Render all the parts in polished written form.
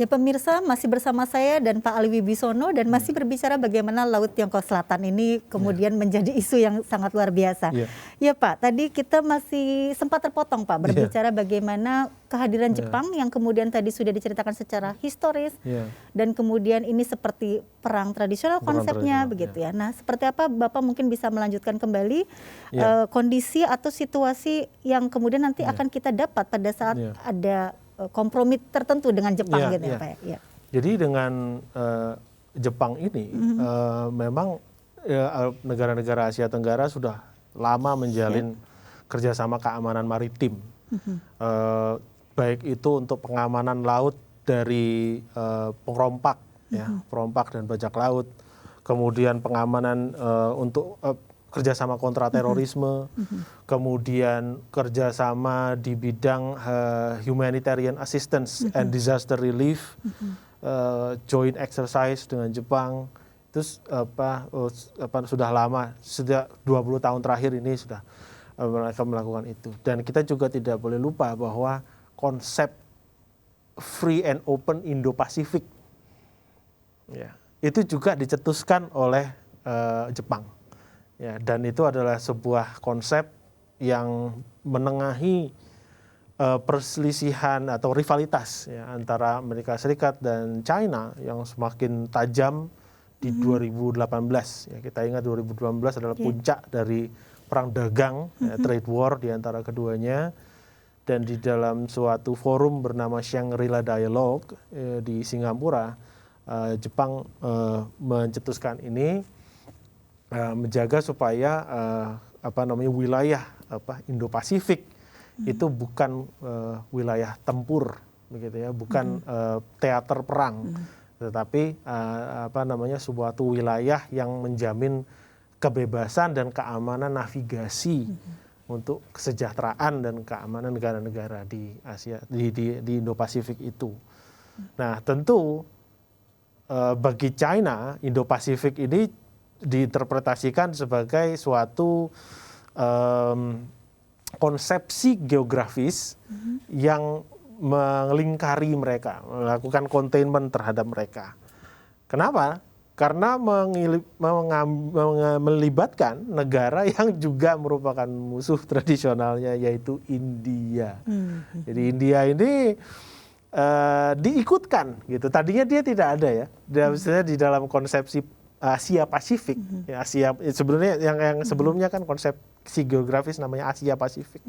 Ya pemirsa, masih bersama saya dan Pak Ali Wibisono dan masih berbicara bagaimana Laut Tiongkok Selatan ini kemudian menjadi isu yang sangat luar biasa. Ya Pak, tadi kita masih sempat terpotong Pak berbicara bagaimana kehadiran Jepang yang kemudian tadi sudah diceritakan secara historis dan kemudian ini seperti perang tradisional konsepnya begitu ya. Nah, seperti apa Bapak mungkin bisa melanjutkan kembali kondisi atau situasi yang kemudian nanti akan kita dapat pada saat ada kompromi tertentu dengan Jepang gitu ya Pak ya. Jadi dengan Jepang ini memang negara-negara Asia Tenggara sudah lama menjalin kerjasama keamanan maritim. Baik itu untuk pengamanan laut dari perompak, perompak dan bajak laut, kemudian pengamanan untuk kerjasama kontra terorisme, kemudian kerjasama di bidang humanitarian assistance and disaster relief, joint exercise dengan Jepang. Terus sudah lama, sejak 20 tahun terakhir ini sudah mereka melakukan itu. Dan kita juga tidak boleh lupa bahwa konsep free and open Indo-Pasifik itu juga dicetuskan oleh Jepang. Ya, dan itu adalah sebuah konsep yang menengahi perselisihan atau rivalitas antara Amerika Serikat dan China yang semakin tajam di 2018. Ya, kita ingat 2018 adalah puncak dari perang dagang, trade war di antara keduanya. Dan di dalam suatu forum bernama Shangri-La Dialogue di Singapura, Jepang mencetuskan ini. Menjaga supaya wilayah Indo-Pasifik itu bukan wilayah tempur, begitu ya, bukan teater perang, tetapi suatu wilayah yang menjamin kebebasan dan keamanan navigasi untuk kesejahteraan dan keamanan negara-negara di Asia di Indo-Pasifik itu. Nah, tentu bagi China, Indo-Pasifik ini diinterpretasikan sebagai suatu konsepsi geografis yang melingkari mereka, melakukan containment terhadap mereka. Kenapa? Karena melibatkan negara yang juga merupakan musuh tradisionalnya, yaitu India. Jadi India ini diikutkan gitu. Tadinya dia tidak ada ya, misalnya di dalam konsepsi Asia Pasifik, sebenarnya yang sebelumnya kan konsepsi geografis namanya Asia Pasifik.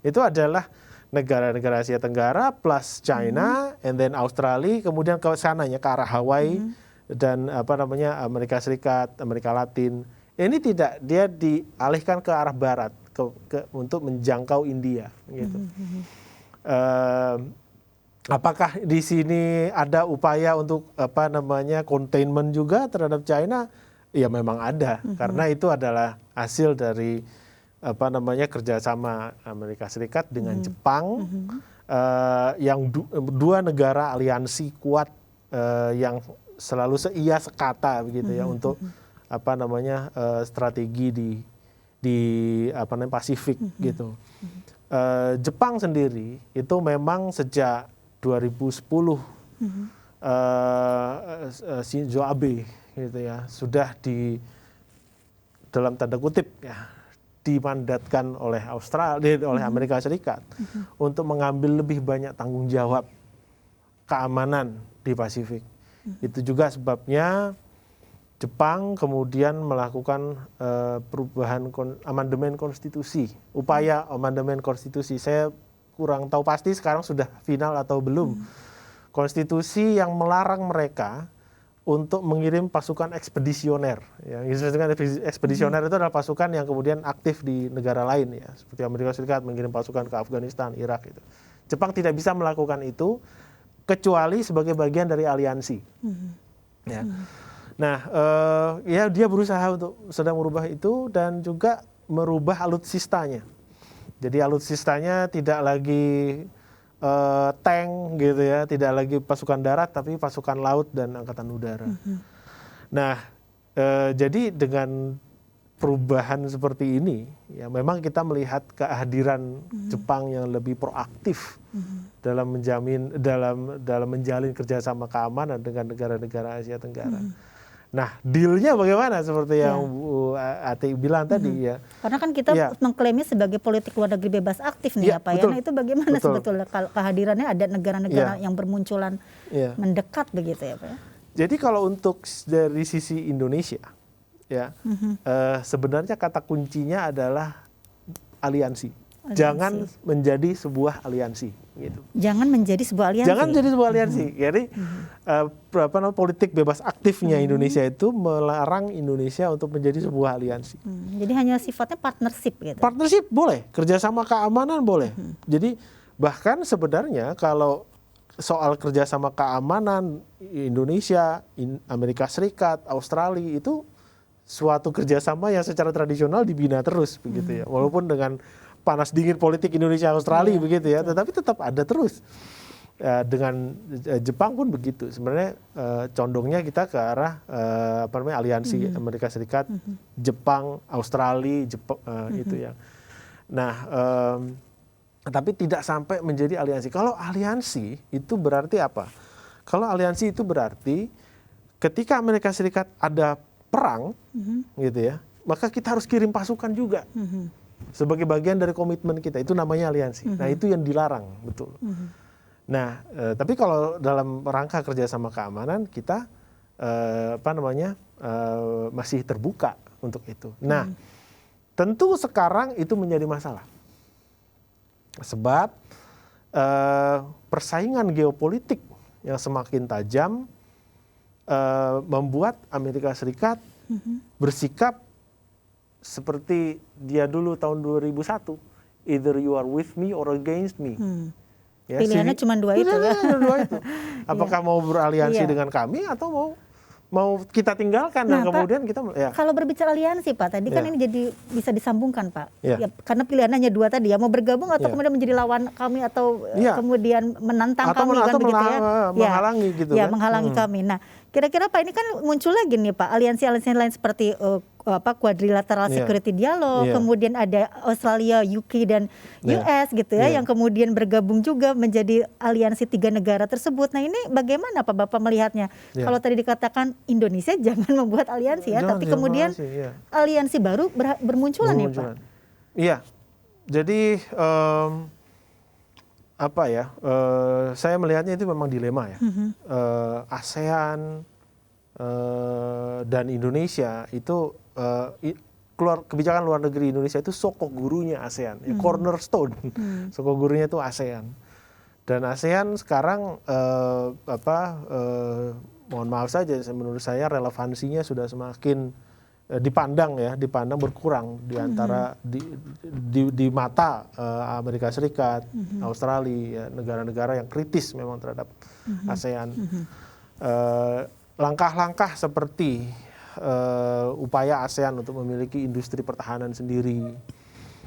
Itu adalah negara-negara Asia Tenggara plus China, and then Australia, kemudian ke sananya ke arah Hawaii dan Amerika Serikat, Amerika Latin. Ini tidak, dia dialihkan ke arah barat untuk menjangkau India, gitu. Apakah di sini ada upaya untuk containment juga terhadap China? Ya memang ada, karena itu adalah hasil dari kerjasama Amerika Serikat dengan Jepang, yang dua negara aliansi kuat yang selalu sekata begitu ya untuk strategi di Pasifik gitu. Jepang sendiri itu memang sejak 2010 Shinzo Abe gitu ya sudah dalam tanda kutip dimandatkan oleh oleh Amerika Serikat untuk mengambil lebih banyak tanggung jawab keamanan di Pasifik. Itu juga sebabnya Jepang kemudian melakukan perubahan amandemen konstitusi, upaya amandemen konstitusi. Saya kurang tahu pasti sekarang sudah final atau belum. Konstitusi yang melarang mereka untuk mengirim pasukan ekspedisioner. Ekspedisioner itu adalah pasukan yang kemudian aktif di negara lain ya, seperti Amerika Serikat mengirim pasukan ke Afghanistan, Irak itu. Jepang tidak bisa melakukan itu kecuali sebagai bagian dari aliansi. Ya. Nah, dia berusaha untuk sedang merubah itu dan juga merubah alutsistanya. Jadi alutsistanya tidak lagi tank gitu ya, tidak lagi pasukan darat tapi pasukan laut dan angkatan udara. Nah, jadi dengan perubahan seperti ini, ya memang kita melihat kehadiran Jepang yang lebih proaktif dalam menjalin kerjasama keamanan dengan negara-negara Asia Tenggara. Nah, dealnya bagaimana seperti yang Bu Ati bilang tadi ya? Karena kan kita mengklaimnya sebagai politik luar negeri bebas aktif nih ya Pak. Betul, Nah itu bagaimana sebetulnya kehadirannya ada negara-negara yang bermunculan mendekat begitu ya Pak? Jadi kalau untuk dari sisi Indonesia, ya sebenarnya kata kuncinya adalah aliansi. Jangan menjadi sebuah aliansi, gitu. Jangan menjadi sebuah aliansi. Jangan menjadi sebuah aliansi. Jadi politik bebas aktifnya Indonesia itu melarang Indonesia untuk menjadi sebuah aliansi. Jadi hanya sifatnya partnership, gitu. Partnership boleh, kerjasama keamanan boleh. Jadi bahkan sebenarnya kalau soal kerjasama keamanan Indonesia, Amerika Serikat, Australia itu suatu kerjasama yang secara tradisional dibina terus, begitu ya. Walaupun dengan panas dingin politik Indonesia Australia begitu ya, tetapi tetap ada terus. Dengan Jepang pun begitu. Sebenarnya condongnya kita ke arah aliansi Amerika Serikat, Jepang, Australia, itu ya. Nah, tapi tidak sampai menjadi aliansi. Kalau aliansi itu berarti apa? Kalau aliansi itu berarti ketika Amerika Serikat ada perang, gitu ya, maka kita harus kirim pasukan juga. Sebagai bagian dari komitmen kita, itu namanya aliansi. Nah itu yang dilarang, betul. Nah, tapi kalau dalam rangka kerjasama keamanan kita masih terbuka untuk itu. Nah, tentu sekarang itu menjadi masalah, sebab persaingan geopolitik yang semakin tajam membuat Amerika Serikat bersikap seperti dia dulu tahun 2001, either you are with me or against me. Ya, pilihannya cuma dua itu ya. Apakah mau beraliansi dengan kami atau mau kita tinggalkan dan kemudian kita Kalau berbicara aliansi Pak, tadi kan ini jadi bisa disambungkan Pak. Ya, karena pilihannya dua tadi ya, mau bergabung atau kemudian menjadi lawan kami atau kemudian menantang atau kami kan begitu ya. Menghalangi gitu kan. Menghalangi kami. Nah, kira-kira Pak ini kan muncul lagi nih Pak, aliansi-aliansi lain seperti Quadrilateral Security Dialogue, kemudian ada Australia, UK dan US gitu ya, yang kemudian bergabung juga menjadi aliansi 3 negara tersebut. Nah ini bagaimana Pak Bapak melihatnya? Kalau tadi dikatakan Indonesia jangan membuat aliansi ya, tapi kemudian aliansi baru bermunculan ya Pak? Iya, jadi saya melihatnya itu memang dilema ya. ASEAN dan Indonesia itu kebijakan luar negeri Indonesia itu sokok gurunya ASEAN, cornerstone. Sokok gurunya itu ASEAN. Dan ASEAN sekarang mohon maaf saja, menurut saya relevansinya sudah semakin dipandang berkurang di antara di mata Amerika Serikat, Australia, negara-negara yang kritis memang terhadap ASEAN. Langkah-langkah seperti upaya ASEAN untuk memiliki industri pertahanan sendiri,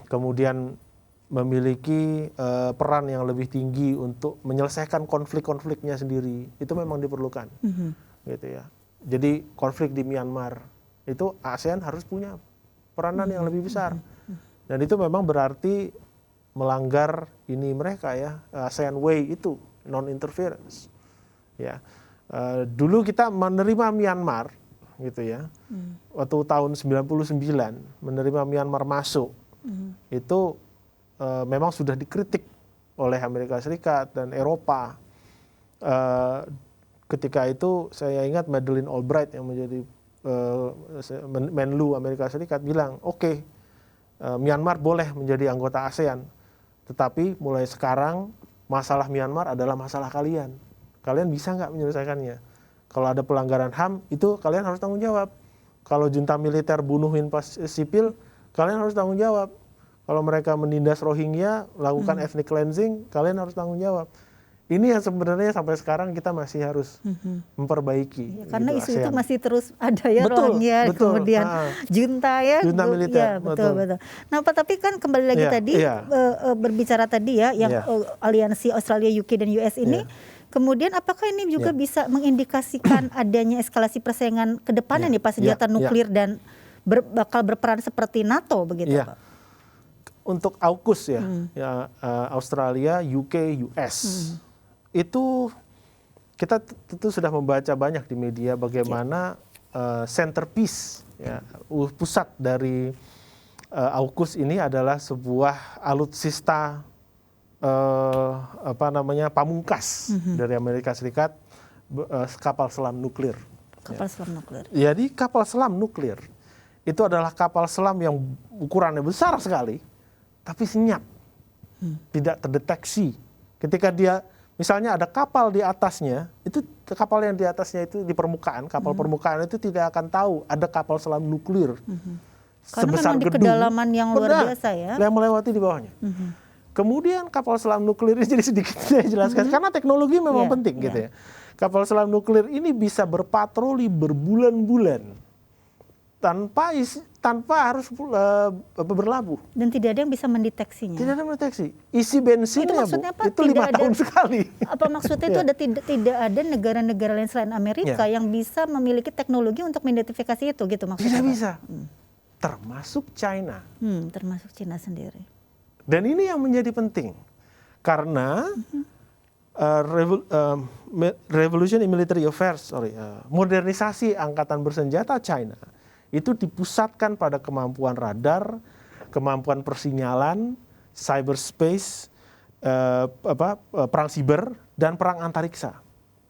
kemudian memiliki peran yang lebih tinggi untuk menyelesaikan konflik-konfliknya sendiri, itu memang diperlukan, gitu ya. Jadi konflik di Myanmar itu ASEAN harus punya peranan yang lebih besar, dan itu memang berarti melanggar ini mereka ya, ASEAN Way itu non-interference, ya. Dulu kita menerima Myanmar gitu ya, waktu tahun 99 menerima Myanmar masuk, itu memang sudah dikritik oleh Amerika Serikat dan Eropa. Ketika itu saya ingat Madeleine Albright yang menjadi Menlu Amerika Serikat bilang, oke, Myanmar boleh menjadi anggota ASEAN, tetapi mulai sekarang masalah Myanmar adalah masalah kalian. Kalian bisa nggak menyelesaikannya? Kalau ada pelanggaran HAM, itu kalian harus tanggung jawab. Kalau junta militer bunuhin sipil, kalian harus tanggung jawab. Kalau mereka menindas Rohingya, lakukan ethnic cleansing, kalian harus tanggung jawab. Ini yang sebenarnya sampai sekarang kita masih harus memperbaiki. Ya, karena gitu, isu ASEAN. itu masih terus ada ya, Rohingya, kemudian junta ya. Junta militer. Ya, betul. Nah Pak, tapi kan kembali lagi tadi, berbicara tadi ya, yang aliansi Australia, UK dan US ini, kemudian apakah ini juga bisa mengindikasikan adanya eskalasi persaingan ke depannya nih Pak, senjata nuklir dan bakal berperan seperti NATO begitu, Pak? Untuk AUKUS Australia, UK, US, itu kita tentu sudah membaca banyak di media bagaimana centerpiece, pusat dari AUKUS ini adalah sebuah alutsista pamungkas dari Amerika Serikat, kapal selam nuklir. Kapal selam nuklir. Jadi kapal selam nuklir itu adalah kapal selam yang ukurannya besar sekali, tapi senyap, tidak terdeteksi. Ketika dia, misalnya ada kapal di atasnya, itu kapal yang di atasnya itu di permukaan, kapal permukaan itu tidak akan tahu ada kapal selam nuklir sebesar memang gedung. Di kedalaman yang luar biasa ya. Yang melewati di bawahnya. Kemudian kapal selam nuklir ini jadi sedikit saya jelaskan, karena teknologi memang penting gitu ya. Kapal selam nuklir ini bisa berpatroli berbulan-bulan tanpa harus berlabuh. Dan tidak ada yang bisa mendeteksinya. Tidak ada mendeteksi. Isi bensinnya itu 5 tahun sekali. Apa maksudnya itu tidak ada negara-negara lain selain Amerika yang bisa memiliki teknologi untuk mengidentifikasi itu gitu maksudnya? Tidak bisa. Termasuk China. Termasuk China sendiri. Dan ini yang menjadi penting. Karena Revolution in Military Affairs, modernisasi angkatan bersenjata China itu dipusatkan pada kemampuan radar, kemampuan persinyalan, cyberspace, perang siber, dan perang antariksa.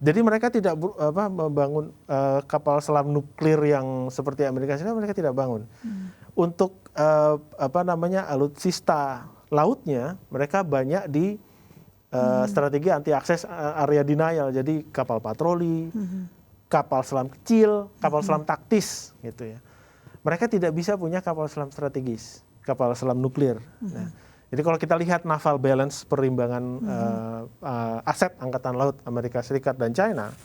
Jadi mereka tidak membangun kapal selam nuklir yang seperti Amerika Serikat, mereka tidak bangun. Untuk alutsista lautnya, mereka banyak di strategi anti akses area denial. Jadi kapal patroli, kapal selam kecil, kapal selam taktis, gitu ya. Mereka tidak bisa punya kapal selam strategis, kapal selam nuklir. Nah, jadi kalau kita lihat naval balance, perimbangan aset angkatan laut Amerika Serikat dan China,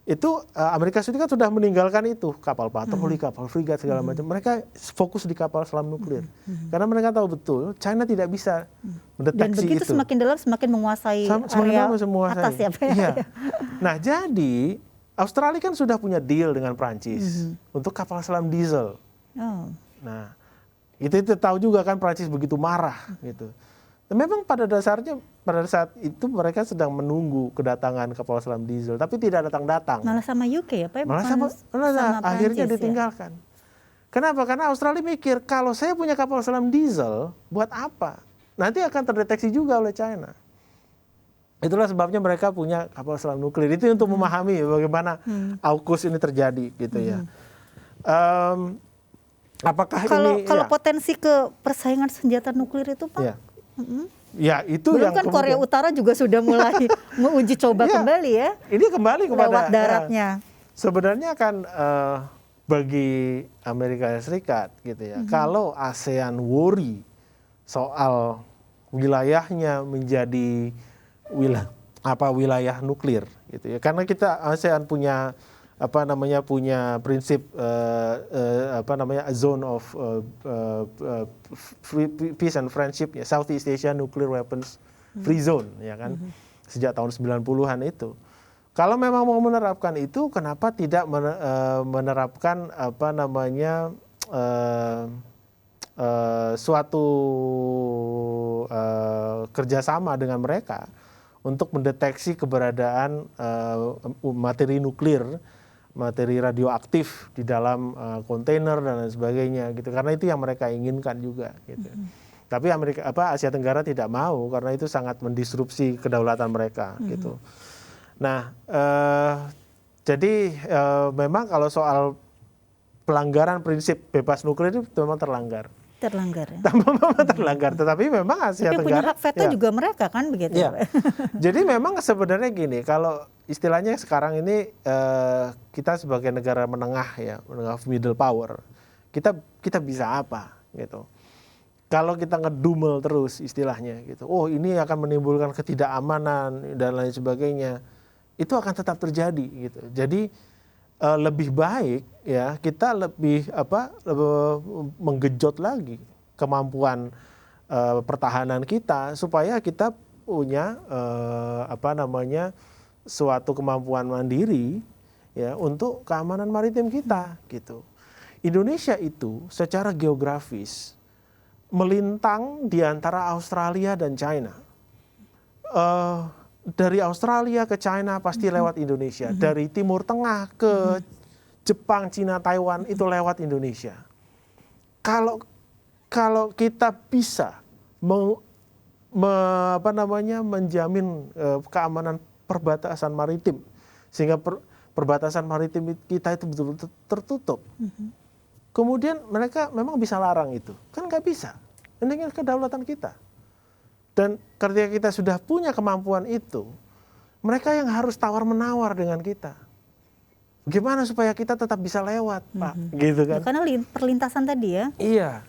itu Amerika Serikat sudah meninggalkan itu, kapal patroli, kapal frigat segala macam. Mereka fokus di kapal selam nuklir, karena mereka tahu betul China tidak bisa mendeteksi itu. Dan begitu semakin dalam semakin menguasai area atas ya, Pak. Iya. Nah, jadi Australia kan sudah punya deal dengan Prancis untuk kapal selam diesel. Nah, itu tahu juga kan Prancis begitu marah gitu. Dan memang pada dasarnya pada saat itu mereka sedang menunggu kedatangan kapal selam diesel, tapi tidak datang-datang. Malah sama UK ya, Pak? Malah sama akhirnya ditinggalkan. Kenapa? Karena Australia mikir kalau saya punya kapal selam diesel, buat apa? Nanti akan terdeteksi juga oleh China. Itulah sebabnya mereka punya kapal selam nuklir. Itu untuk memahami bagaimana AUKUS ini terjadi, gitu ya. Apakah kalau potensi ke persaingan senjata nuklir itu, Pak? Ya itu belum yang kan Korea Utara juga sudah mulai menguji coba kembali ya. Ini kembali kepada lewat daratnya. Sebenarnya kan bagi Amerika Serikat, gitu ya. Kalau ASEAN worry soal wilayahnya menjadi wilayah nuklir, gitu ya. Karena kita ASEAN punya punya prinsip zone of peace and friendship ya, Southeast Asia Nuclear Weapons Free Zone ya kan, sejak tahun 90-an itu. Kalau memang mau menerapkan itu, kenapa tidak menerapkan suatu kerjasama dengan mereka untuk mendeteksi keberadaan materi nuklir, materi radioaktif di dalam kontainer dan lain sebagainya gitu, karena itu yang mereka inginkan juga gitu. Tapi Asia Tenggara tidak mau karena itu sangat mendisrupsi kedaulatan mereka gitu. Nah, jadi memang kalau soal pelanggaran prinsip bebas nuklir itu memang terlanggar ya. Terlanggar, tetapi memang Asia Tenggara punya hak veto juga mereka kan begitu. Ya. Jadi memang sebenarnya gini, kalau istilahnya sekarang ini kita sebagai negara menengah ya, menengah middle power, kita bisa apa gitu. Kalau kita ngedumel terus istilahnya gitu, oh ini akan menimbulkan ketidakamanan dan lain sebagainya, itu akan tetap terjadi gitu. Jadi lebih baik ya kita lebih menggenjot lagi kemampuan pertahanan kita supaya kita punya suatu kemampuan mandiri ya untuk keamanan maritim kita gitu. Indonesia itu secara geografis melintang di antara Australia dan China. Dari Australia ke China pasti lewat Indonesia. Dari Timur Tengah ke Jepang, Cina, Taiwan itu lewat Indonesia. Kalau kita bisa menjamin keamanan perbatasan maritim, sehingga perbatasan maritim kita itu betul-betul tertutup. Kemudian mereka memang bisa larang itu. Kan nggak bisa. Ini kan kedaulatan kita. Dan ketika kita sudah punya kemampuan itu, mereka yang harus tawar-menawar dengan kita. Gimana supaya kita tetap bisa lewat, Pak? Gitu kan. Ya, karena perlintasan tadi ya. Iya.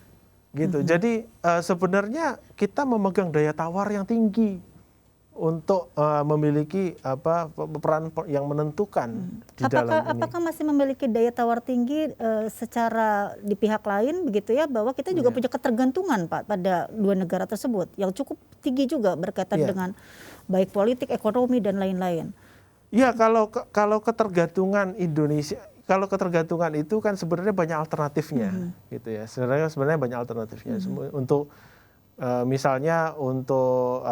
Gitu. Jadi sebenarnya kita memegang daya tawar yang tinggi untuk memiliki peran yang menentukan di dalam ini. Apakah masih memiliki daya tawar tinggi secara di pihak lain begitu ya, bahwa kita juga punya ketergantungan Pak pada dua negara tersebut yang cukup tinggi juga berkaitan dengan baik politik, ekonomi dan lain-lain. Ya, kalau ketergantungan Indonesia, kalau ketergantungan itu kan sebenarnya banyak alternatifnya, gitu ya. Sebenarnya banyak alternatifnya untuk misalnya untuk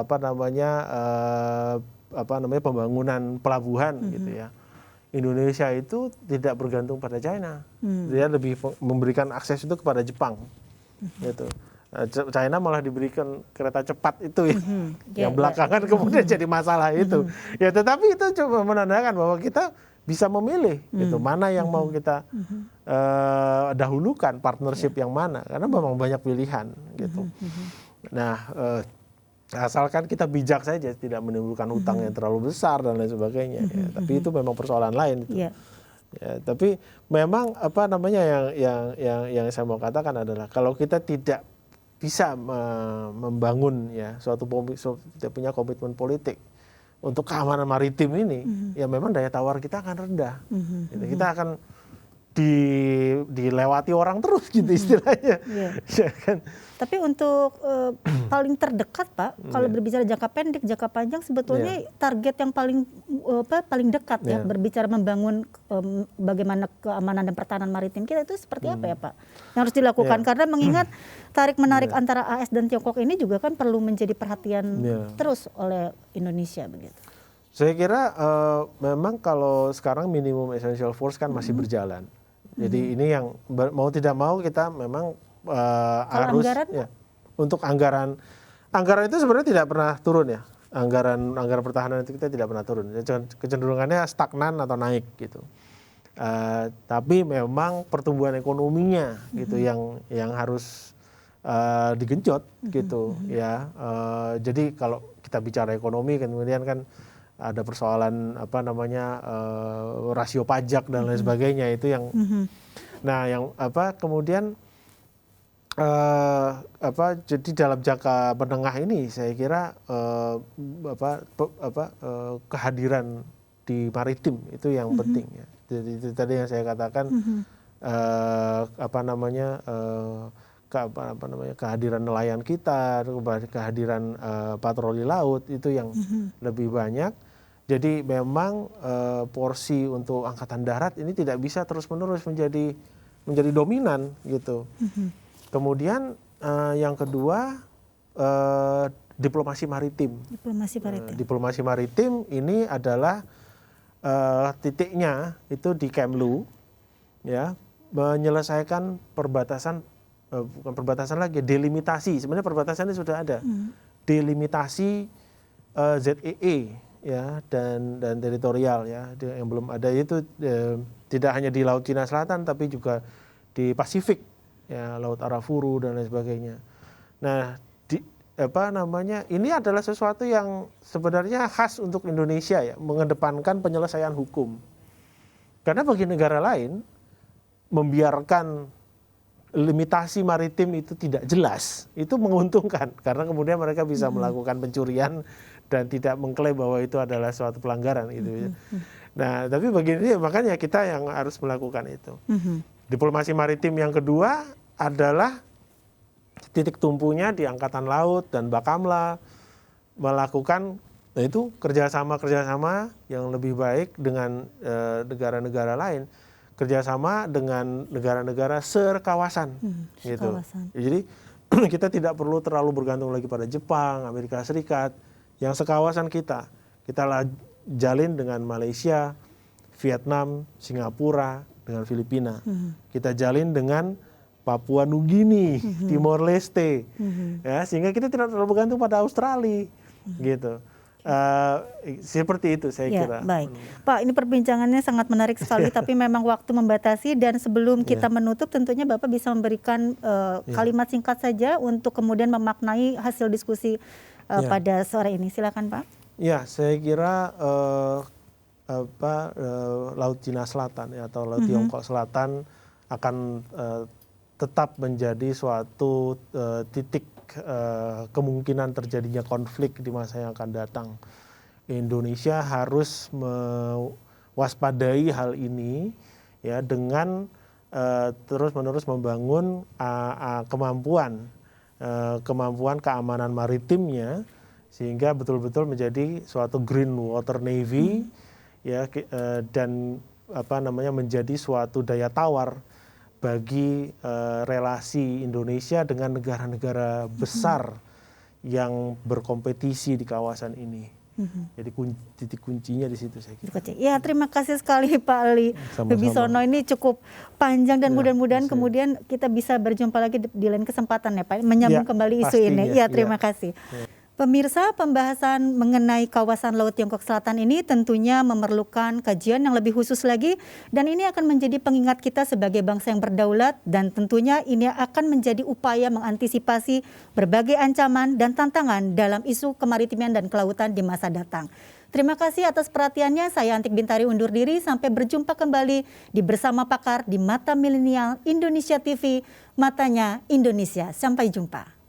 pembangunan pelabuhan, gitu ya. Indonesia itu tidak bergantung pada China, dia lebih memberikan akses itu kepada Jepang, gitu. China malah diberikan kereta cepat itu yang belakangan kemudian jadi masalah itu. Ya, tetapi itu coba menandakan bahwa kita bisa memilih gitu mana yang mau kita dahulukan, partnership yang mana, karena memang banyak pilihan gitu. Nah, asalkan kita bijak saja, tidak menimbulkan hutang yang terlalu besar dan lain sebagainya. Ya, tapi itu memang persoalan lain itu. Ya, tapi memang yang saya mau katakan adalah kalau kita tidak bisa membangun ya suatu punya komitmen politik untuk keamanan maritim ini, ya memang daya tawar kita akan rendah. Gitu. Kita akan dilewati orang terus gitu istilahnya. Ya, kan? Tapi untuk paling terdekat Pak, kalau berbicara jangka pendek, jangka panjang sebetulnya target yang paling dekat ya berbicara membangun bagaimana keamanan dan pertahanan maritim kita itu seperti apa ya Pak? Yang harus dilakukan karena mengingat tarik-menarik antara AS dan Tiongkok ini juga kan perlu menjadi perhatian terus oleh Indonesia begitu. Saya kira memang kalau sekarang minimum essential force kan masih berjalan. Jadi ini yang mau tidak mau kita memang harus untuk anggaran itu sebenarnya tidak pernah turun ya. Anggaran pertahanan itu kita tidak pernah turun. Kecenderungannya stagnan atau naik gitu. Tapi memang pertumbuhan ekonominya gitu yang harus digenjot gitu ya. Jadi kalau kita bicara ekonomi kemudian kan ada persoalan rasio pajak dan lain sebagainya itu yang kemudian jadi dalam jangka menengah ini saya kira kehadiran di maritim itu yang penting ya. Jadi itu tadi yang saya katakan kehadiran nelayan kita, kehadiran patroli laut itu yang lebih banyak. Jadi memang porsi untuk angkatan darat ini tidak bisa terus-menerus menjadi dominan gitu. Kemudian yang kedua diplomasi maritim. Diplomasi maritim ini adalah titiknya itu di Kemlu ya, menyelesaikan perbatasan bukan perbatasan lagi, delimitasi. Sebenarnya perbatasannya sudah ada. Delimitasi ZEE ya dan teritorial ya yang belum ada itu tidak hanya di Laut Cina Selatan tapi juga di Pasifik ya, Laut Arafuru dan lain sebagainya. Nah, ini adalah sesuatu yang sebenarnya khas untuk Indonesia ya, mengedepankan penyelesaian hukum. Karena bagi negara lain membiarkan limitasi maritim itu tidak jelas, itu menguntungkan karena kemudian mereka bisa melakukan pencurian dan tidak mengklaim bahwa itu adalah suatu pelanggaran gitu. Nah, tapi begini makanya kita yang harus melakukan itu. Diplomasi maritim yang kedua adalah titik tumpunya di Angkatan Laut dan Bakamla melakukan itu kerjasama yang lebih baik dengan negara-negara lain. kerjasama dengan negara-negara sekawasan, gitu. Jadi kita tidak perlu terlalu bergantung lagi pada Jepang, Amerika Serikat, yang sekawasan kita jalin dengan Malaysia, Vietnam, Singapura, dengan Filipina. Kita jalin dengan Papua Nugini, Timor Leste, ya, sehingga kita tidak terlalu bergantung pada Australia, gitu. Seperti itu saya kira. Baik, Pak, ini perbincangannya sangat menarik sekali, tapi memang waktu membatasi dan sebelum kita menutup, tentunya Bapak bisa memberikan kalimat singkat saja untuk kemudian memaknai hasil diskusi pada sore ini. Silakan, Pak. Ya, saya kira Laut Cina Selatan atau Laut Tiongkok Selatan akan tetap menjadi suatu titik kemungkinan terjadinya konflik di masa yang akan datang. Indonesia harus mewaspadai hal ini, ya, dengan terus-menerus membangun kemampuan keamanan maritimnya, sehingga betul-betul menjadi suatu green water navy, ya, dan menjadi suatu daya tawar bagi relasi Indonesia dengan negara-negara besar yang berkompetisi di kawasan ini. Jadi titik kuncinya di situ, saya kira. Ya, terima kasih sekali Pak Ali Wibisono. Ini cukup panjang dan mudah-mudahan kemudian kita bisa berjumpa lagi di lain kesempatan ya Pak, menyambung kembali isu ini. Ya, terima kasih. Pemirsa, pembahasan mengenai kawasan Laut Tiongkok Selatan ini tentunya memerlukan kajian yang lebih khusus lagi, dan ini akan menjadi pengingat kita sebagai bangsa yang berdaulat, dan tentunya ini akan menjadi upaya mengantisipasi berbagai ancaman dan tantangan dalam isu kemaritiman dan kelautan di masa datang. Terima kasih atas perhatiannya. Saya Antik Bintari undur diri. Sampai berjumpa kembali di Bersama Pakar di Mata Milenial Indonesia TV, Matanya Indonesia. Sampai jumpa.